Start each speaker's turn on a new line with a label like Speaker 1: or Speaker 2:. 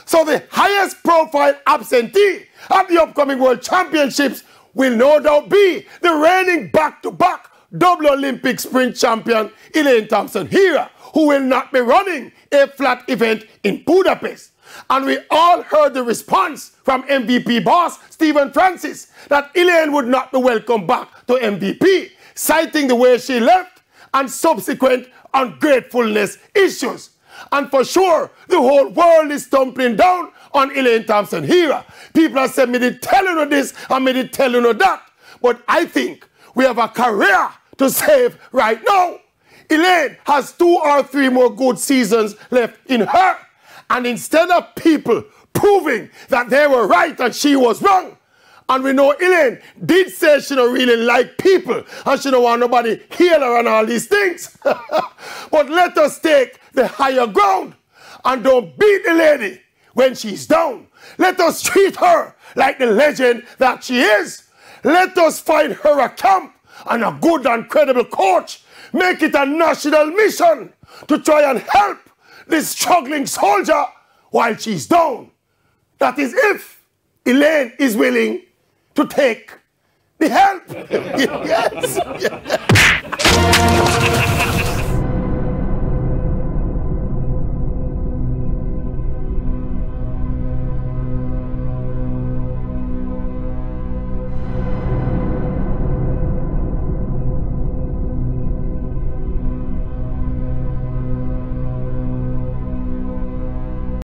Speaker 1: So the highest profile absentee at the upcoming World Championships will no doubt be the reigning back-to-back double Olympic sprint champion Elaine Thompson-Herah, who will not be running a flat event in Budapest. And we all heard the response from MVP boss Stephen Francis that Elaine would not be welcomed back to MVP, citing the way she left and subsequent ungratefulness issues. And for sure, the whole world is tumbling down on Elaine Thompson-Herah. People have said, me did tell you this and me did tell you that. But I think we have a career to save right now. Elaine has 2 or 3 more good seasons left in her. And instead of people proving that they were right and she was wrong, and we know Elaine did say she don't really like people and she don't want nobody heal her and all these things. But let us take the higher ground and don't beat the lady when she's down. Let us treat her like the legend that she is. Let us find her a camp and a good and credible coach. Make it a national mission to try and help this struggling soldier while she's down. That is if Elaine is willing to take the help. Yes.